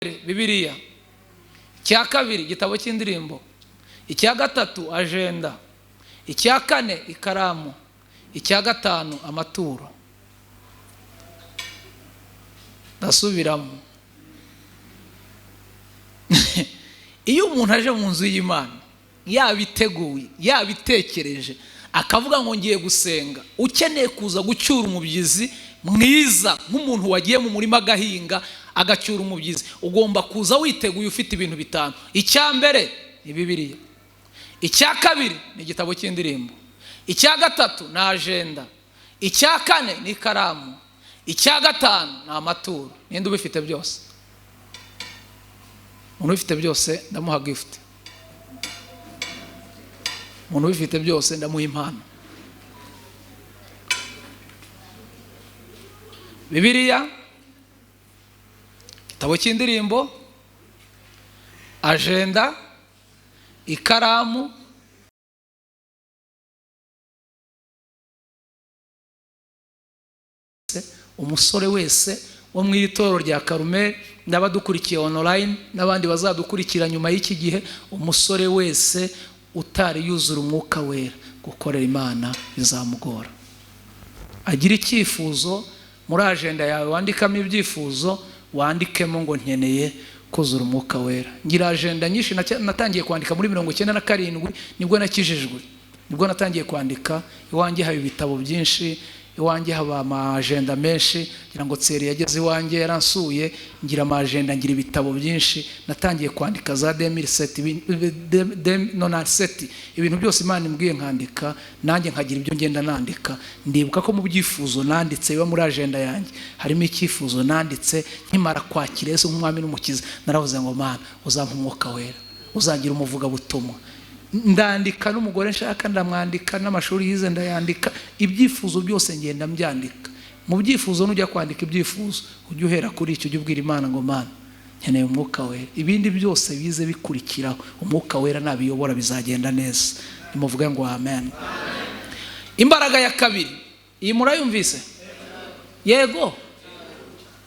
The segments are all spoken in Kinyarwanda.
Bibiliya, icya kabiri igitabo cy'indirimbo, icya gatatu agenda, icya kane ikaramu, icya gatanu amaturo. Ndasubiramo. Iyo umuntu aje mu nzu y'Imana yabiteguye yabitekereje akavuga ngo ngiye gusenga, ukeneye kuza gucyura umubyizi mwiza nk'umuntu wagiye mu murima agahinga agacyura umubyizi, ugomba kuza witeguye ufite ibintu bitanu. Icya mbere ni Bibiliya, icya kabiri ni igitabo cy'indirimbo, icya gatatu ni agenda, icya kane ni ikaramu, icya gatanu ni amaturo. Ninde ubifite byose? Umuntu ubifite byose ndamuha gift. Umuntu ubifite byose ndamuha impano. Bibiliya, igitabo cy'indirimbo, agenda, ikaramu, umusore wese wo mu itorero rya Karumeli n'abadukurikiye online n'abandi bazadukurikira nyuma y'iki gihe, umusore wese utari yuzura umwuka wera gukorera Imana bizamugora. Agira icyifuzo muri agenda yawe, wandikamo ibyifuzo, wandikemo ngo nkeneye kuzura umwuka wera. Ngira agenda nyinshi natangiye kwandika muri 97 nibwo nakijijwe, nibwo natangiye kwandika. Iwanjye haba ibitabo byinshi, iwanjye haba amagenda menshi, ngira ngo tseri yageze iwanjye yaransuye, ngira amagenda, ngira ibitabo byinshi. Natangiye kwandika za 2007 ibintu byose Imana imbwiye nkandika, nanjye nkagira ibyo ngenda nandika. Ndibuka ko mu byifuzo nanditse biba muri agenda yanjye harimo icyifuzo nanditse nkimara kwakira Yesu nk'umwami n'umukiza. Naravuze ngo Mana uzampa umwuka wera, uzagira umuvuga butumwa. Ndandika n'umugore nshaka ndamwandika, n'amashuri yize ndayandika, ibyifuzo byose ngenda mbyandika. Mu byifuzo nujya kwandika ibyifuzo ujye uhera kuri icyo, ujye ubwira Imana ngo Mana nkeneye umwuka wera. Ibindi byose bize bikurikiraho, umwuka wera nabiyobora bizagenda neza. Nimuvuge ngo amen. Imbaraga ya kabiri iyi murayumvise? Yego,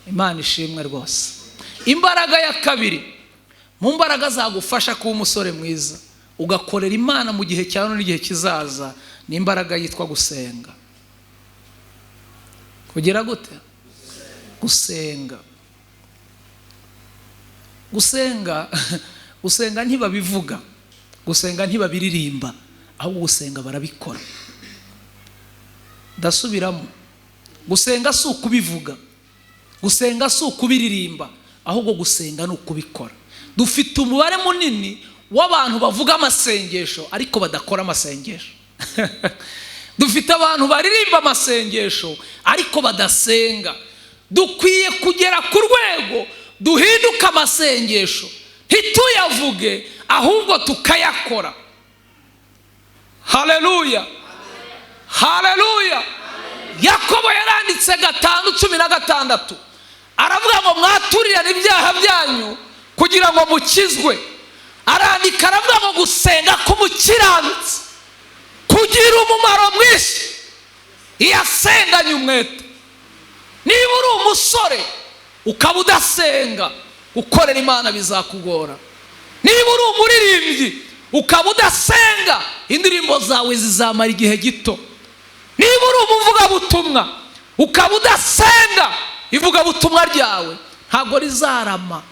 Imana ishimwe rwose. Imbaraga ya kabiri mu mbaraga zagufasha kuba umusore mwiza ugakorera Imana mu gihe cya none n'igihe kizaza, ni imbaraga yitwa gusenga. Kugira gute? Gusenga. Gusenga gusenga ntibabivuga, gusenga ntibabiririmba, ahubwo gusenga barabikora. Ndasubiramo, gusenga si ukubivuga, gusenga si ukubiririmba, ahubwo gusenga ni ukubikora. Dufite umubare munini w'abantu bavuga amasengesho ariko badakora amasengesho. Dufite abantu baririmba amasengesho ariko badasenga. Dukwiye kugera ku rwego duhinduka amasengesho, ntituyavuge ahubwo tukayakora. Haleluya, haleluya. Yakobo yaranditse 5:16 aravuga ngo mwaturirane ibyaha byanyu kugira ngo mukizwe. Arandika aravuga ngo gusenga k'umukiranutsi kugira umumaro mwinshi iyo asenganye umwete. Niba uri umusore ukaba udasenga, gukorera Imana bizakugora. Niba uri umuririmbyi ukaba udasenga, indirimbo zawe zizamara igihe gito. Niba uri umuvugabutumwa ukaba udasenga, ivugabutumwa ryawe ntabwo rizarama.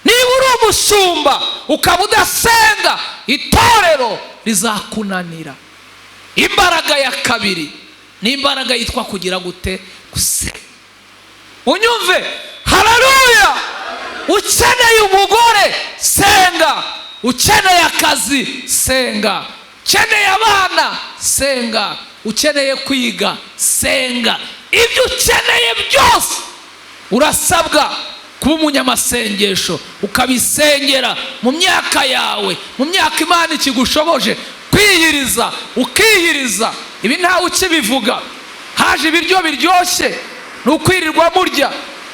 Niba uri umushumba ukaba udasenga, itorero rizakunanira. Imbaraga ya kabiri ni imbaraga yitwa kugira gute? Gusenga. Unyumve, haleluya. Ukeneye umugore, senga. Ukeneye akazi, senga. Ukeneye abana, senga. Ukeneye kwiga, senga. Ibyo ukeneye byose urasabwa kuba umunyamasengesho, ukabisengera mu myaka yawe, mu myaka Imana ikigushoboje. Kwiyiriza, ukiyiriza. Ibi ntawe ukibivuga. Haje ibiryo biryoshye ni ukwirirwa murya.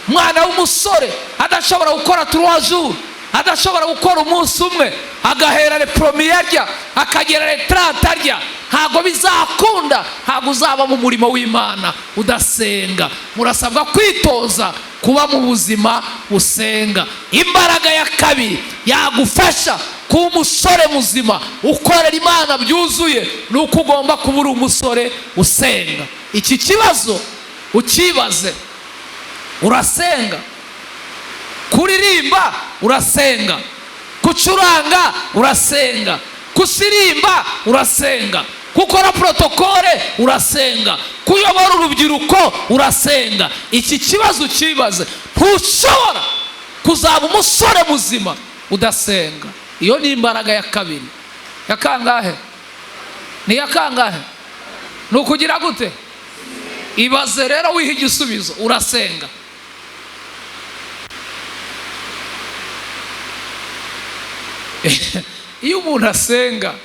Umwana w'umusore adashobora gukora 3 jours, adashobora gukora umunsi umwe, agahera le premier arya, akagera le 30 arya, ntago bizakunda. Ntago uzaba mu murimo w'Imana udasenga. Murasabwa kwitoza kuba mu buzima busenga. Imbaraga ya kabiri yagufasha kuba umusore muzima ukorera Imana byuzuye ni uko ugomba kuba uri umusore usenga. Iki kibazo ukibaze. Urasenga? Kuririmba urasenga? Gucuranga urasenga? Kusirimba urasenga? Gukora protokole urasenga? Kuyobora urubyiruko urasenga? Iki kibazo ukibaze. Ntushobora kuzaba umusore muzima udasenga. Iyo ni imbaraga ya kabiri. Ya kangahe? Ni ya kangahe? Ni ukugira gute? Ibaze rero wiha igisubizo. Urasenga? Iyo umuntu asenga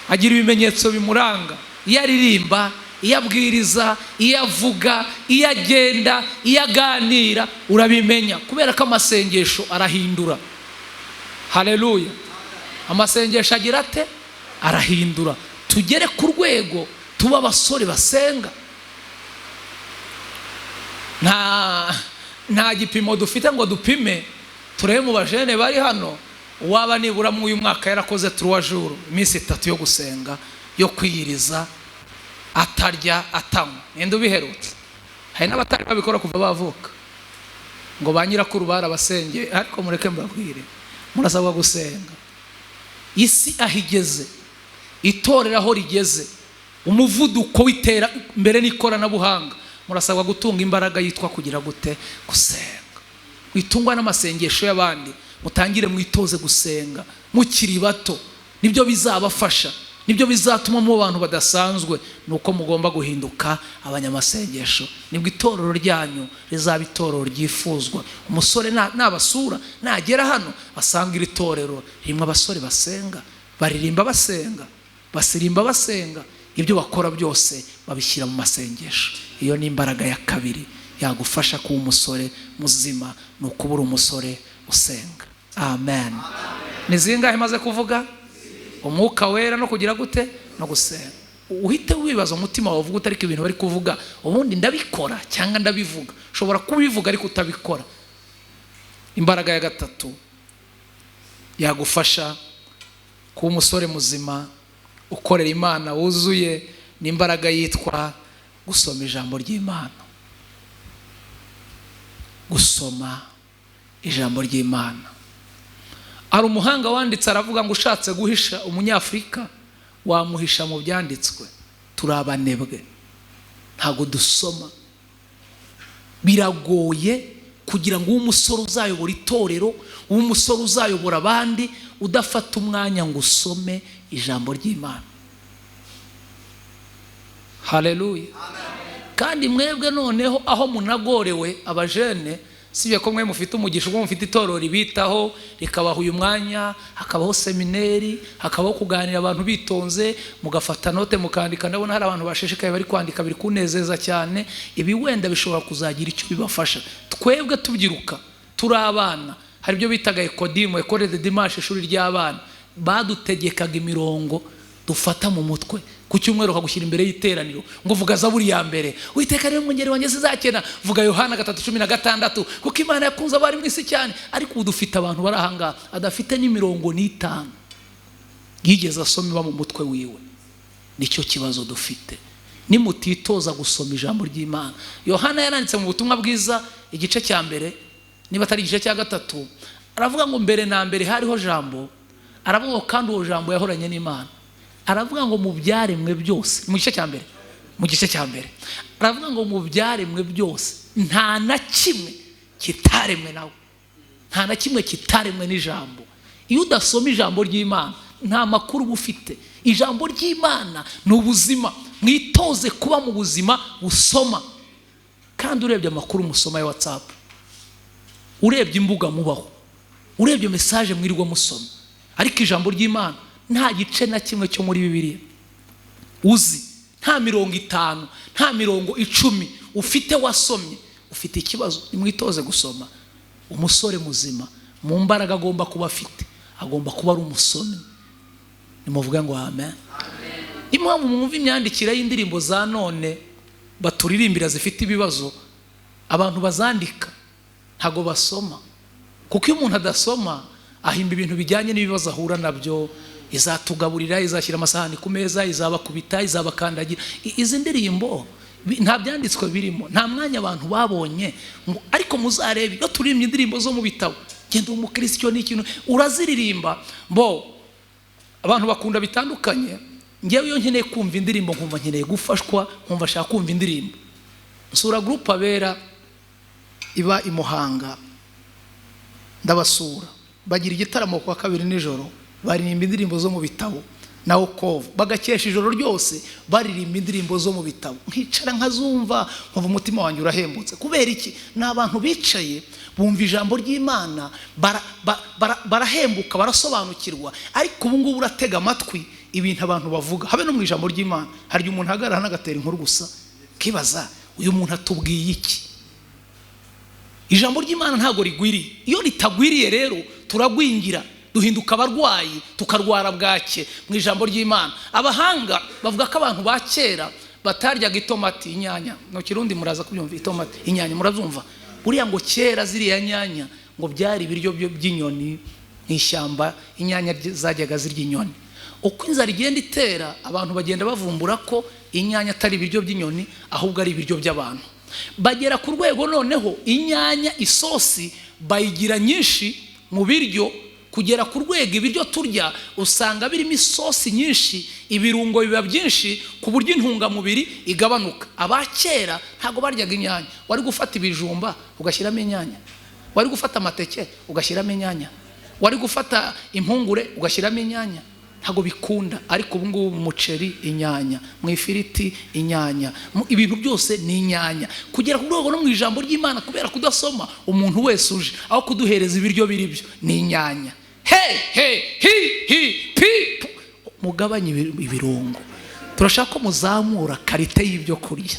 agira ibimenyetso bimuranga. Iyo aririmba, iyo abwiriza, iyo avuga, iyo agenda, iyo aganira, urabimenya kubera ko amasengesho arahindura. Haleluya. Amasengesho agira ate? Arahindura. Tugere ku rwego tuba abasore basenga. Nta gipimo dufite ngo dupime turebe mu bajene bari hano waba nibura mu uyu mwaka yarakoze 3 jours, iminsi 3 yo gusenga, yo kwiyiriza, atarya atanywa. Ninde ubiherutse? Hari n'abatari babikora kuva bavuka ngo banyirakuru barabasengeye. Ariko mureke mbabwire, murasabwa gusenga. Isi ahigeze, itorera aho rigeze, umuvuduko witera mbere n'ikoranabuhanga, murasabwa gutunga imbaraga yitwa kugira gute? Gusenga. Witungwa n'amasengesho y'abandi, mutangire mwitoze gusenga mukiri bato. Nibyo bizabafasha, nibyo bizatuma mu bantu badasanzwe. Nuko mugomba guhinduka abanyamasengesho. Nibwo itorero ryanyu rizaba itorero ryifuzwa. Umusore nabasura nagera hano basanga iri torero rimwe abasore basenga, baririmba basenga, basirimba basenga, ibyo bakora byose babishyira mu masengesho. Iyo ni imbaraga ya kabiri yagufasha kuba umusore muzima, ni ukubura umusore usenga. Amen. Ni zingahe maze kuvuga? Umwuka wera no kugira gute? No gusenga. Uhite wibaza umutima wawe uvuga utariko ibintu bari kuvuga ubundi ndabikora cyangwa ndabivuga. Ushobora kubivuga ariko utabikora. Imbaraga ya gatatu yagufasha kuba umusore muzima ukorera Imana wuzuye ni imbaraga yitwa gusoma ijambo ry'Imana. Gusoma ijambo ry'Imana. Ari umuhanga wanditse aravuga ngo ushatse guhisha umunyafrika wamuhisha mu byanditswe. Turabanebwe, ntago dusoma. Biragoye kugira ngo umusore uzayobora itorero, umusore uzayobora abandi udafata umwanya ngo usome ijambo ry'Imana. Haleluya. Kandi mwebwe noneho aho munagorewe abajene, sibye ko mwe mufite umugisha ubwo mufite itorero ribitaho rikabaho uyu mwanya, hakabaho seminari, hakabaho kuganira abantu bitonze, mugafata note mukandika. Ndabona hari abantu bashishikaye bari kwandika, biri kunezeza cyane. Ibi wenda bishobora kuzagira icyo bibafasha. Twebwe tubyiruka turi abana, hari ibyo bitaga ekodimu, ekole de dimanche, ishuri ry'abana. Badutegekaga imirongo dufata mu mutwe. Ku cyumweru ukagushyira imbere y'iteraniro ngo vuga Zaburi ya mbere, Uwiteka rero umwungeri wanjye sizakena, vuga Yohana 3:16, kuko Imana yakunze abari mu isi cyane. Ariko ubu dufite abantu barahanga adafite n'imirongo n'itanu yigeze asoma iba mu mutwe wiwe. Nicyo kibazo dufite. Nimutitoza gusoma ijambo ry'Imana. Yohana yaranditse mu butumwa bwiza igice cya mbere, niba atari igice cya 3, aravuga ngo mbere na mbere hariho jambo, aravuga kandi uwo jambo yahoranye n'Imana. Aravuga ngo mu byaremwe byose, mu gice cya mbere aravuga ngo mu byaremwe byose nta na kimwe kitaremwe nawe, nta na kimwe kitaremwe n'ijambo. Iyo udasoma ijambo ry'Imana nta makuru ufite. Ijambo ry'Imana ni ubuzima. Mwitoze kuba mu buzima busoma. Kandi urebye amakuru musoma ya WhatsApp, urebye imbuga mubaho, urebye message mwirirwa musoma, ariko ijambo ry'Imana nta gice na kimwe cyo muri Bibiliya uzi. Nta 50, nta 10 ufite wasomye. Ufite ikibazo. Nimwitoze gusoma. Umusore muzima mu mbaraga agomba kuba afite, agomba kuba ari umusomyi. Nimuvuga ngo amen. Impamvu mwumva imyandikire y'indirimbo za none baturirimbira zifite ibibazo, abantu bazandika ntago basoma, kuko iyo umuntu adasoma ahimba ibintu bijyanye n'ibibazo ahura nabyo. Izatugaburira, izashyira amasahani ku meza, izabakubita, izabakandagira. Izi ndirimbo nta byanditswe birimo, nta mwanya abantu babonye. Ariko muzarebe iyo turirimba indirimbo zo mu bitabo, genda umukristo ni ikintu uraziririmba. Abantu bakunda bitandukanye. Ngewe iyo nkeneye kumva indirimbo nkumva nkeneye gufashwa, nkumva shaka kumva indirimbo, nsura groupe Abera iba i Muhanga, ndabasura. Bagira igitaramo kwa kabiri nijoro, baririmba indirimbo zo mu bitabo na Okovu, bagakesha ijoro ryose baririmba indirimbo zo mu bitabo. Nkicara nkazumva, nkumva umutima wanjye urahembutse. Kubera iki? Ni abantu bicaye bumva ijambo ry'Imana, barahembuka, barasobanukirwa. Ariko ubu ngubu uratega amatwi ibintu abantu bavuga, habe no mu ijambo ry'Imana. Hari umuntu ahagarara n'agatera inkuru gusa, kibaza uyu muntu atubwiye iki? Ijambo ry'Imana ntago rigwiriye. Iyo ritagwiriye rero turagwingira, duhinduka abarwayi, tukarwara bwake mu ijambo ry'Imana. Abahanga bavuga ko abantu ba kera bataryaga itomati, inyanya. No kirundi muraza kubyumva, itomati, inyanya murazumva. Buriya ngo kera ziriya nyanya ngo byari ibiryo by'inyoni n'ishyamba. Inyanya zajyaga zirya inyoni. Uko inzara igenda itera, abantu bagenda bavumbura ko inyanya atari ibiryo by'inyoni, ahubwo ari ibiryo by'abantu. Bagera ku rwego noneho inyanya isosi bayigira nyinshi mu biryo, kugera ku rwego ibiryo turya usanga birimo isosi nyinshi, ibirungo biba byinshi ku buryo intungamubiri igabanuka. Abakera ntago baryaga inyanya. Wari gufata ibijumba ugashyiramo inyanya, wari gufata amateke ugashyiramo inyanya, wari gufata impungure ugashyiramo inyanya. Ntago bikunda. Ariko ubu ngubu umuceri inyanya, mu ifiriti inyanya, ibintu byose ni inyanya. Kugera ku rwego no mu ijambo ry'Imana, kubera kudasoma, umuntu wese uje aho kuduhereza ibiryo biribyo ni inyanya. Mugabanye ibirungo. Turashaka ko muzamura karite y'ibyo kurya,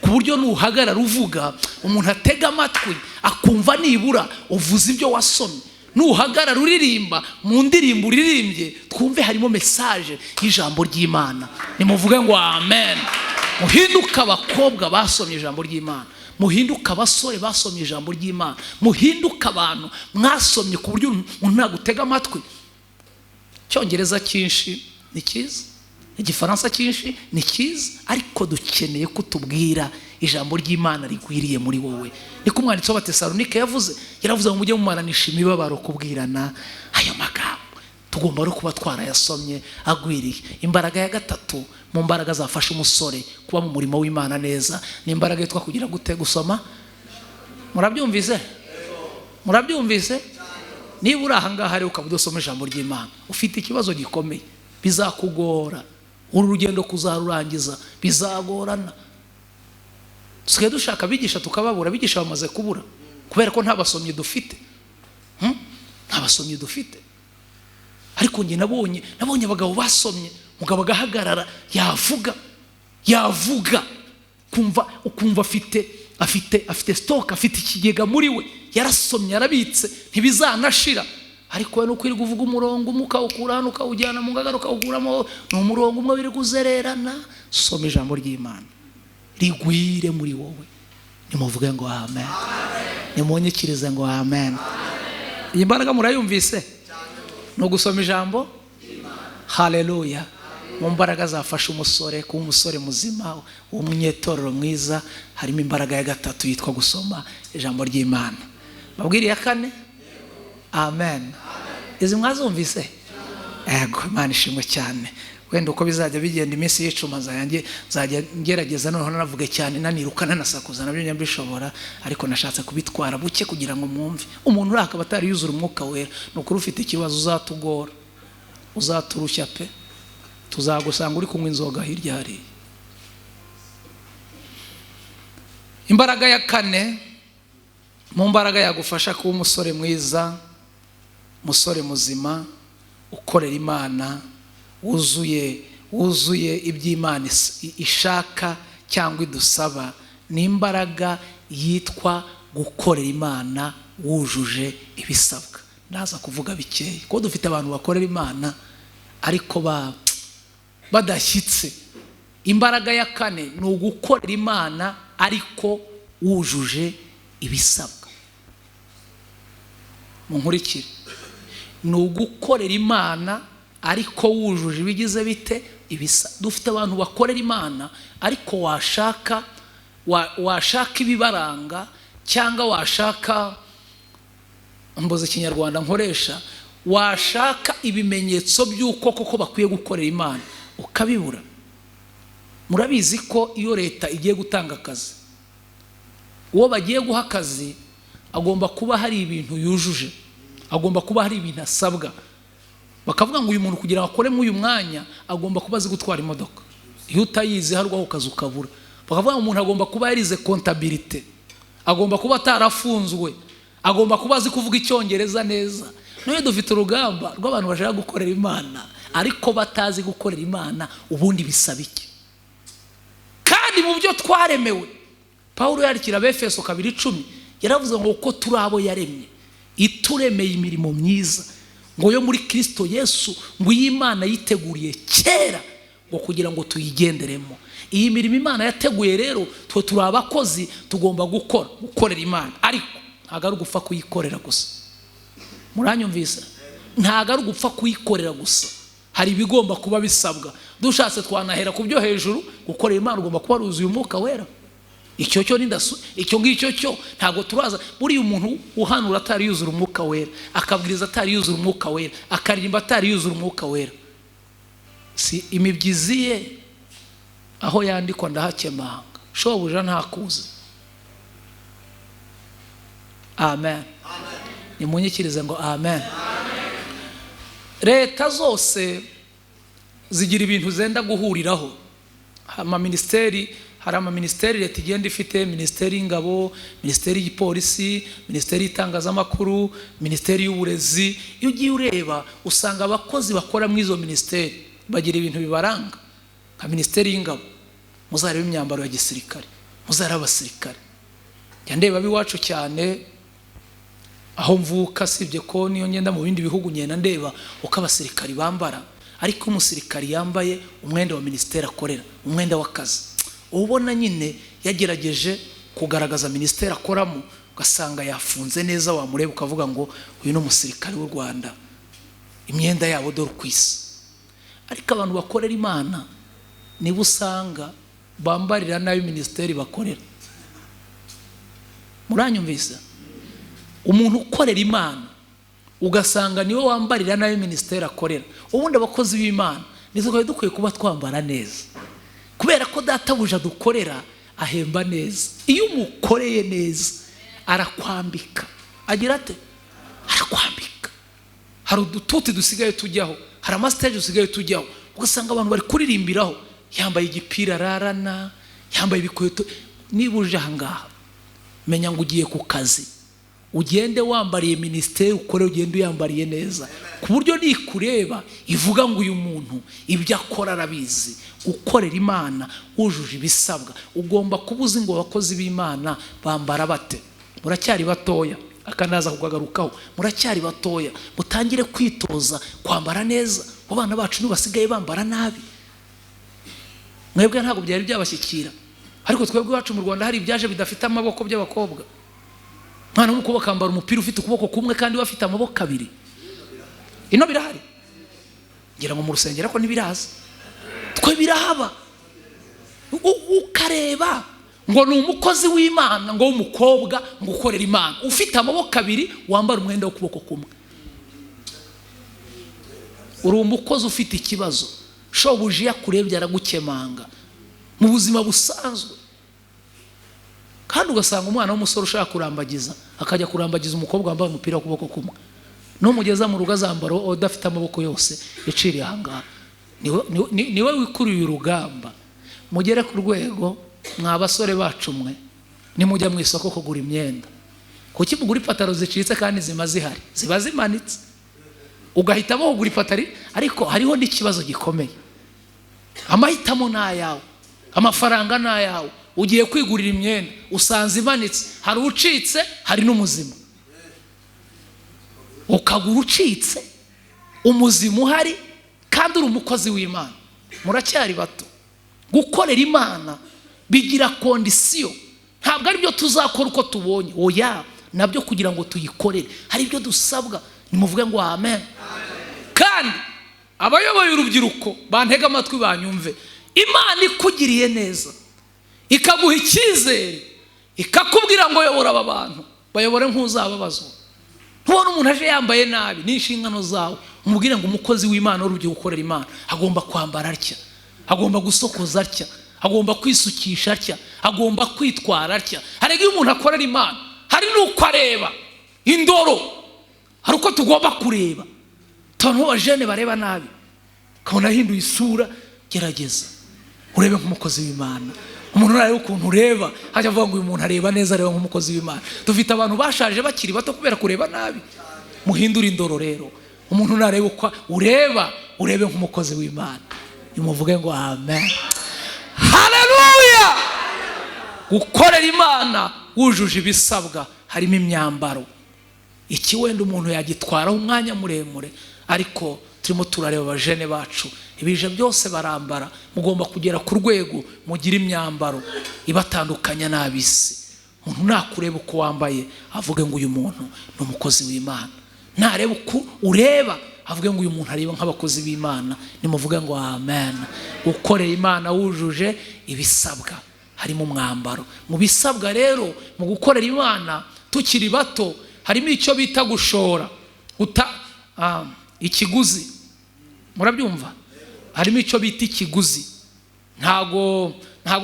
ku buryo nuhagarara uvuga umuntu atega amatwi akumva nibura uvuze ibyo wasomye. Nuhagarara uririmba mu ndirimbo uririmbye, twumve harimo message y'ijambo ry'Imana. Nimuvuge ngo amen. Muhinduka abakobwa basomye ijambo ry'Imana, muhinduka abasore basomye ijambo ry'Imana, muhinduka abantu mwasomye ku buryo umuntu ntagutega amatwi. Cyongereza cyinshi ni cyiza, Igifaransa cyinshi ni cyiza, ariko dukeneye kutubwira ijambo ry'Imana rigwiriye muri wowe. Niko umwanditsi w'Abatesalonike yavuze, yaravuze ngo mujye mumaranisha imibabaro kubwirana ayo magambo. Tugomba no kuba twarayasomye agwiriye. Imbaraga ya gatatu mu mbaraga zafasha umusore kuba mu murimo w'Imana neza ni imbaraga yitwa kugira gute? Gusoma. Murabyumvise? Murabyumvise? Niba uri aha ngaha rero ukaba udasoma ijambo ry'Imana, ufite ikibazo gikomeye, bizakugora. Uru rugendo kuzarurangiza bizagorana. Tusigaye dushaka abigisha tukababura, abigisha bamaze kubura kubera ko nta basomyi dufite. Nta basomyi dufite. Ariko nge nabonye abagabo basomye, mugabo agahagarara yavuga ukumva afite stock, afite ikigega muri we, yarasomye arabitse ntibizanashira. Ariko we nuko iri kuvuga umurongo umwe ukawukura hano ukawujyana mu ngagara ukawukuramo, ni umurongo umwe biri kuzererana. Soma ijambo ry'Imana rigwire muri wowe. Nimuvuge ngo amen. Nimunyikirize ngo amen. Iyi mbaraga murayumvise? No gusoma ijambo ry'Imana. Haleluya. Mu mbaraga zafasha umusore kuba umusore muzima, umunyetorero mwiza, harimo imbaraga ya gatatu yitwa gusoma ijambo ry'Imana. Babwiriye kane? Amen. Izi mwazumvise? Ego, Imana ishimwe cyane. Wenda uko bizajya bigenda iminsi y'icuma zajya ngerageza noneho navuge cyane nanirukana nasakuza nabyo nyambishobora, ariko nashatse kubitwara buke kugira ngo mwumve. Umuntu uri akaba atari yuzura umwuka wera, nukuri ufite ikibazo uzatugora, uzaturushya pe, tuzagusanga uri kunywa inzoga hirya hariya. Imbaraga ya kane mu mbaraga yagufasha kuba umusore mwiza, umusore muzima, ukorera Imana, wuzuye iby'Imana ishaka cyangwa idusaba, ni imbaraga yitwa gukorera Imana wujuje ibisabwa. Ndaza kuvuga bikeya ko dufite abantu bakorera Imana ariko badashyitse. Imbaraga ya kane ni ugukorera Imana ariko wujuje ibisabwa. munkurikire, ni ugukorera Imana ariko wujuje ibigize bite ibisa. Dufite abantu bakorera Imana ariko washaka ibibaranga cyangwa washaka mboze Kinyarwanda nkoresha, washaka ibimenyetso by'uko koko bakwiye gukorera Imana ukabibura. Murabizi ko iyo leta igiye gutanga akazi, uwo bagiye guha akazi agomba kuba hari ibintu yujuje, agomba kuba hari ibintu asabwa. Bakavuga ngo uyu muntu kugira ngo akore mu uyu mwanya agomba kuba azi gutwara imodoka. Iyo utayizi harwaho kazi ukabura. Bakavuga ngo umuntu agomba kuba yarize comptabilité, agomba kuba atarafunzwe, agomba kuba azi kuvuga Icyongereza neza. None dufite urugamba rw'abantu bashaka gukorera Imana ariko batazi gukorera Imana. Ubundi bisaba iki? Kandi mu byo twaremewe, Paulo yarikira Abefeso 2:10 yaravuze ngo uko turi abo yaremye, ituremeye imirimo myiza ngo yo muri Kristo Yesu, ngo Imana yiteguriye kera ngo kugira ngo tuyigenderemo. Iyi mirimo Imana yateguye rero twe turi abakozi tugomba gukorera Imana, ariko ntago ari gupfa kuyikorera gusa. Muranyumvisa? Ntago ari gupfa kuyikorera gusa, hari ibigomba kuba bisabwa. Dushatse twanahera ku byo hejuru. Gukorera Imana ugomba kuba ruzuye Umwuka Wera. Icyo icyo ngicyo cyo ntago turaza. Buri umuntu uhanura atari yuzura Umwuka Wera, akabwiriza atari yuzura Umwuka Wera, akaririmba atari yuzura Umwuka Wera, si imibyizi ye aho yandikwa ndahakemanga, shobuja ntakuze. Amen. Nimunyikirize ngo amen. Leta zose zigira ibintu zenda guhuriraho. Hari amaministeri leta igenda ifite: Minisiteri y'Ingabo, Minisiteri y'Ipolisi, Minisiteri y'Itangazamakuru, Minisiteri y'Uburezi. Iyo ugiye ureba usanga abakozi bakora mu izo ministeri bagira ibintu bibaranga. Nka Minisiteri y'Ingabo, muzareba imyambaro ya gisirikare, muzareba abasirikare. Ndeba biwacu cyane aho mvuka, sibye ko niyo ngenda mu bindi bihugu nyena ndeba uko abasirikari bambara, ariko umusirikari yambaye umwenda wa ministeri akorera, umwenda w'akazi, ubona nyine yagerageje kugaragaza ministeri akoramo, ugasanga yafunze neza, wamureba ukavuga ngo uyu ni umusirikari w'u Rwanda, imyenda yabo dore kwisi. Ariko abantu bakorera Imana nibo usanga bambarira nabi ministeri bakorera. Muranyumvisa? Umuntu ukorera Imana ugasanga niwe wambarira nayo ministeri akorera. Ubundi abakozi b'Imana nizo dukwiye kuba twambara neza, kubera ko databuja dukorera ahemba neza. Iyo umukoreye neza arakwambika. Agira ate? Arakwambika. Hari udututi dusigaye tujyaho, hari amastage dusigaye tujyaho, ugasanga abantu bari kuririmbiraho yambaye igipira rarana, yambaye ibikweto. Niba uje ahangaha menya ngo ugiye ku kazi, ugende wambariye ministeri ukore, ugende uyambariye neza, ku buryo nikureba ivuga ngo uyu muntu ibyo akora arabizi. Gukorera Imana wujuje ibisabwa. Ugomba kubuza ngo abakozi b'Imana bambara bate. Muracyari batoya, akanaza kugagarukaho, muracyari batoya, mutangire kwitoza kwambara neza. Abana bacu ntibasigaye bambara nabi. Mwebwe ntabwo byari byabashyikira, ariko twebwe bacu mu Rwanda hari ibyaje bidafite amaboko by'abakobwa. Mwana w'umukobwa akambara umupira ufite ukuboko kumwe kandi wafite amaboko abiri. Ino birahari? Ngira ngo mu rusengero ko ntibiraza. Twe birahaba. Ukareba ngo ni umukozi w'Imana, ngo w'umukobwa ngo ukorera Imana, ufite amaboko abiri, wambara umwenda w'ukuboko kumwe. Uri umukozi ufite ikibazo, shobuja yakurebye aragukemanga mu buzima busanzwe. Kandi ugasanga umwana w'umusore ushaka kurambagiza akajya kurambagiza umukobwa wambaye umupira w'ukuboko kumwe, n'umugeza mu rugo azambara udafite amaboko yose yaciriye ahangaha. Niwe wikuriye urugamba. Mugere ku rwego mwa basore bacu mwe, nimujya mu isoko kugura imyenda, kuki mugura ipataro zicitse kandi zima zihari, ziba zimanitse, ugahitamo kugura ipataro? Ariko hariho n'ikibazo gikomeye. Amahitamo n'ayawe, amafaranga n'ayawe. Ugiye kwigurira imyenda usanze imanitse, hari ucitse hari n'umuzima. Ukagura ucitse, umuzima uhari, kandi uri umukozi w'Imana. Muracyari bato. Gukorera Imana bigira kondisiyo. Ntabwo ari byo tuzakora uko tubonye. Oya, nabyo kugira ngo tuyikorere hari ibyo dusabwa. Nimuvuge ngo amen. Kandi abayoboye urubyiruko bantega amatwi banyumve, Imana ikugiriye neza ikaguha icyizere ikakubwira ngo yobora aba bantu, bayobore nk'uzababazwa. Ntubona umuntu aje yambaye nabi, ni inshingano zawe umubwire ngo umukozi w'Imana w'urubyiruko ukorera Imana agomba kwambara atya, agomba gusokoza atya, agomba kwisukisha atya, agomba kwitwara atya. Hari igihe umuntu akorera Imana hari n'uko areba indoro, hari uko tugomba kureba. Abantu b'abajene bareba nabi ukabona ahinduye isura, gerageza urebe nk'umukozi w'Imana. Umuntu urareba ukuntu ureba hajya avuga ngo uyu muntu areba neza, areba nk'umukozi w'Imana. Dufite abantu bashaje bakiri bato kubera kureba nabi. Muhindura indoro rero, umuntu urareba uko ureba, urebe nk'umukozi w'Imana. Nimuvuge ngo amen. Haleluya. Gukorera Imana wujuje ibisabwa harimo imyambaro. Iki wenda umuntu yagitwaraho umwanya muremure, ariko turimo turareba abajene bacu ibije byose barambara. Mugomba kugera ku rwego mugira imyambaro ibatandukanya n'abisi. Umuntu nakureba uko wambaye avuge ngo uyu muntu ni umukozi w'Imana. Nareba uko ureba avuge ngo uyu muntu areba nk'abakozi b'Imana. Nimuvuge ngo amen. Gukorera Imana wujuje ibisabwa harimo umwambaro. Mu bisabwa rero mu gukorera Imana tukiri bato harimo icyo bita gushora, ikiguzi. Murabyumva? Harimo icyo bita ikiguzi. Ntago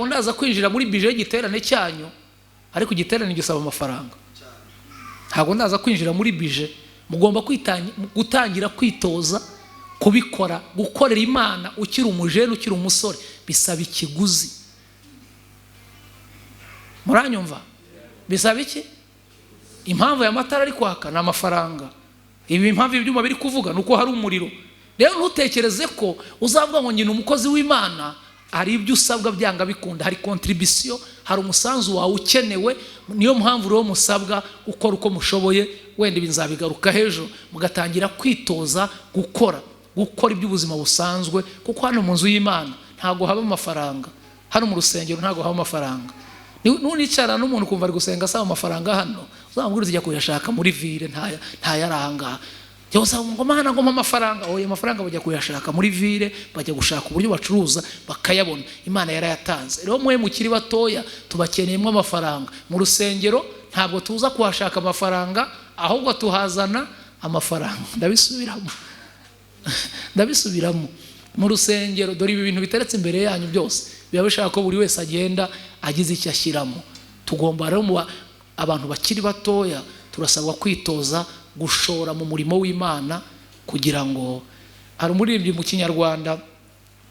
ndaza kwinjira muri bije y'igiterane cyanyu, ariko igiterane gisaba amafaranga. Ntago ndaza kwinjira muri bije. Mugomba gutangira kwitoza kubikora. Gukorera Imana ukiri umujene, ukiri umusore bisaba ikiguzi. Muranyumva? Bisaba iki? Impamvu y'amatara ari kwaka ni amafaranga. Ibi impamvu ibyuma biri kuvuga nuko hari umuriro. Rero ntutekereze ko uzavuga ngo nyine umukozi w'Imana hari ibyo usabwa byanga bikunda. Hari contribution, hari umusanzu wawe ukenewe. Niyo mpamvu rero musabwa gukora uko mushoboye. Wenda binzabigaruka hejo mugatangira kwitoza gukora iby'ubuzima busanzwe, kuko hano mu nzu y'Imana ntago haba amafaranga. Hano mu rusengero ntago haba amafaranga. Nunicara n'umuntu kumva ari gusenga asaba amafaranga hano, uzamubwira ujya kuyashaka muri ville, ntayaranga. Cyose ngo Mana ngo amafaranga, oya amafaranga bajya kuyashaka muri ville, bajya gushaka uburyo bacuruza bakayabona. Imana yarayatanze. Rero mwe mukiri batoya tubakeneyemo amafaranga. Mu rusengero ntabwo tuza kuhashaka amafaranga, ahubwo tuhazana amafaranga. Ndabisubiramo. Mu rusengero dore ibi bintu biteretse imbere yanyu byose biba bishaka ko buri wese agenda agize icyo ashyiramo. Tugomba rero abantu bakiri batoya turasabwa kwitoza gushora mu murimo w'Imana, kugira ngo hari umuririmbyi mu Kinyarwanda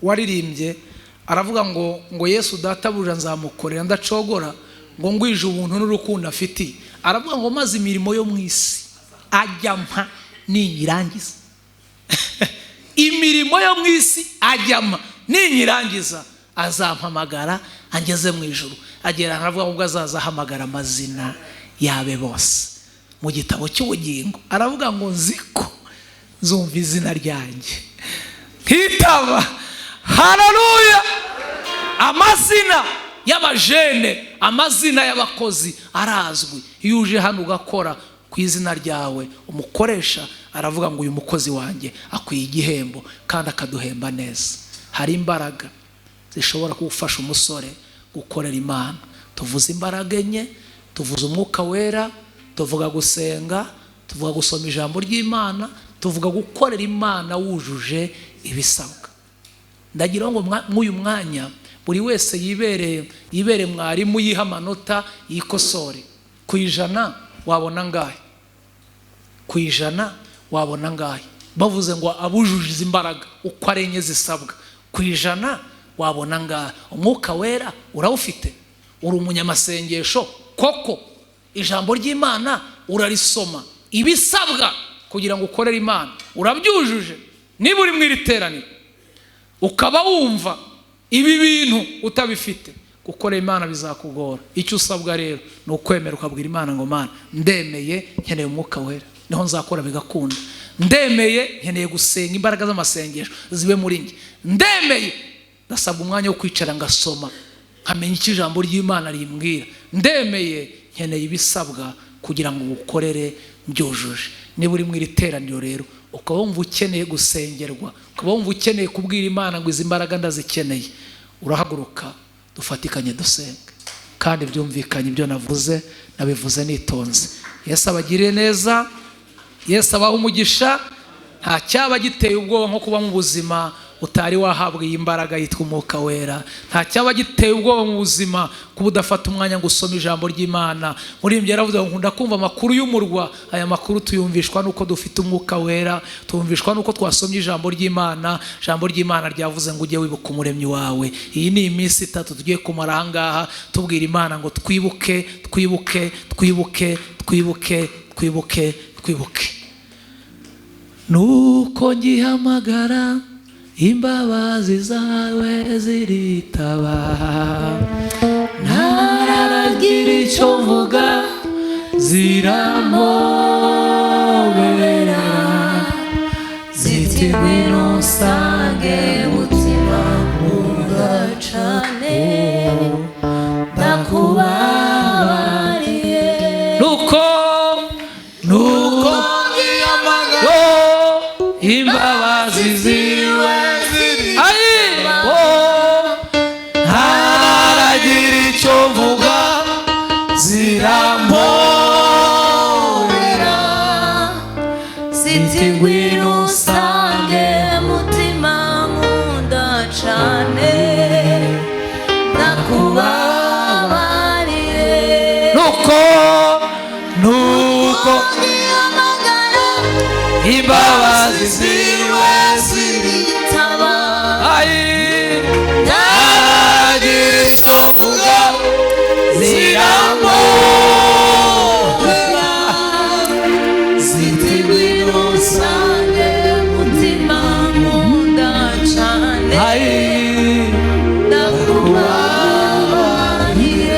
waririmbye aravuga ngo Yesu databuja nzamukorera ndacogora, ngo ngwije ubuntu n'urukundo afiti. Aravuga ngo maze imirimo yo mu isi ajya mpa ninyirangiza. Imirimo yo mu isi ajya mpa ninyirangiza azampamagara angeze mu ijuru. Agera aravuga ngo azaza ahamagara amazina yabe bose mu gitabo cy'ubugingo. Aravuga ngo nziko zumva izina ryanjye nkitaba. Haleluya. Amazina y'abajene, amazina y'abakozi arazwi. Iyo uje hano ugakora ku izina ryawe, umukoresha aravuga ngo uyu mukozi wanjye akwiye igihembo kandi akaduhemba neza. Hari imbaraga zishobora kugufasha umusore gukorera Imana. Tuvuze imbaraga enye, tuvuze umwuka wera, tuvuga gusenga, tuvuga gusoma ijambo ry'Imana, tuvuga gukorera Imana wujuje ibisabwa. Ndagira ngo mw'uyu mwanya buri wese yibere mwarimu, yiha amanota, yikosore. Ku ijana wabona ngahe? Ku ijana wabona ngahe? Bavuze ngo abujuje izi imbaraga uko ari enye zisabwa, ku ijana wabona ngahe? Umwuka wera urawufite? Uri umunyamasengesho koko? Ijambo ry'Imana urarisoma? Ibisabwa kugira ngo ukorere Imana urabyujuje? Niba uri mu iriteraniro ukaba wumva ibi bintu utabifite, gukorera Imana bizakugora. Icyo usabwa rero ni ukwemera ukabwira Imana ngo Mana ndemeye, nkeneye umwuka wera, niho nzakora bigakunda. Ndemeye, nkeneye gusenga, imbaraga z'amasengesho zibe muri njye. Ndemeye, ndasabwa umwanya wo kwicara ngasoma nkamenya icyo ijambo ry'Imana rimbwira. Ndemeye, nkeneye ibisabwa kugira ngo ugukorere mbyujuje. Niba uri mu iri teraniro rero ukaba wumva ukeneye gusengerwa, ukaba wumva ukeneye kubwira Imana ngo izi mbaraga ndazikeneye, urahaguruka dufatikanye dusenge. Kandi byumvikanye ibyo navuze, nabivuze nitonze. Yesu abagiriye neza, Yesu abaha umugisha. Nta cyaba giteye ubwoba nko kuba mu buzima utari wahabwa iyi mbaraga yitwa Umwuka Wera. Nta cyaba giteye ubwoba mu buzima kuba udafata umwanya ngo usome ijambo ry'Imana. Murimbyi yaravuze ngo nkunda kumva amakuru y'umurwa. Aya makuru tuyumvishwa nuko dufite Umwuka Wera, tuyumvishwa nuko twasomye ijambo ry'Imana. Ijambo ry'Imana ryavuze ngo ujye wibuka umuremyi wawe. Iyi ni iminsi 3 tugiye kumara ahangaha tubwira Imana ngo twibuke, twibuke, twibuke, twibuke, twibuke, twibuke. Nuko ngihamagara imbabazi zawe ziritaba, ntaragira icyo mvuga zirampobera, ziti ngwino usange mutima nkunda cane, ndakubabariye. Nuko imbabazi ziwe ntaragira icyo mvuga zirampobera, ziti ngwino usange mutima nkunda cane, ndakubabariye. Nuko imbabazi ziwe ziritaba, ntaragira icyo mvuga zirampobera, ziti ngwino usange mutima nkunda cane, ndakubabariye.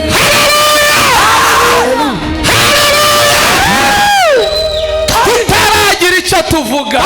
Icyo tuvuga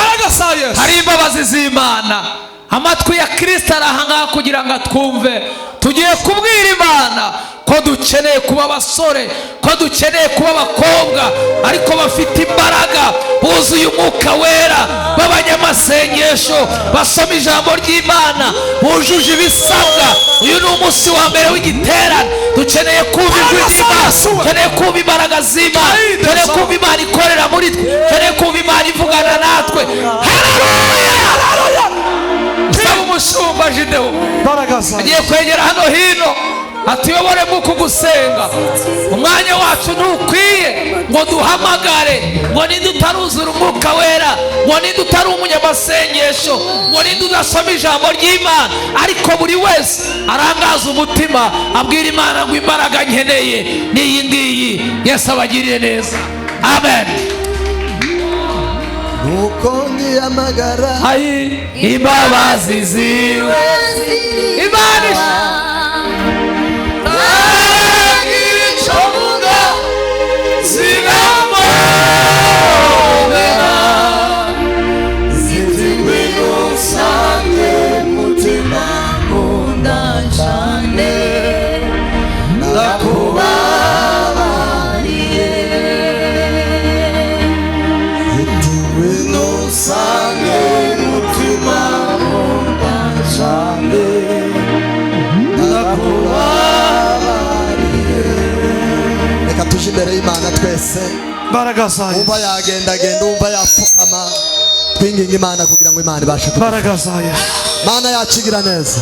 hari imbabazi z'Imana. Amatwi ya Kristo arahangaha kugira ngo twumve. Tugiye kubwira Imana ko dukeneye kuba abasore, ko dukeneye kuba abakobwa ariko bafite imbaraga, buzuye Umwuka Wera, b'abanyamasengesho, basoma ijambo ry'Imana, bujuje ibisabwa. Uyu ni umunsi wa mbere w'igiterane. Dukeneye kumva ijwi ry'Imana, dukeneye kumva imbaraga z'Imana, dukeneye kumva Imana ikorera muri twe, dukeneye kumva Imana ivugana natwe. Haleluya! Saba umushumba Jidewo agiye kwegera hano hino atuyobore mu kugusenga. Umwanya wacu ntukwiye ngo duhamagare ngo ninde utaruzura Umwuka Wera, ngo ninde utari umunyamasengesho, ngo ninde udasoma ijambo ry'Imana. Ariko buri wese arangaza umutima abwira Imana ngo imbaraga nkeneye ni iyi ngiyi. Yesu abagiriye neza. Amen. Nuko ngihamagara imbabazi ziwe Imana imbere y'Imana twese. Umva yagenda umva yapfukama twinginga Imana kugira ngo Imana ibashe. Mana yacu igira neza.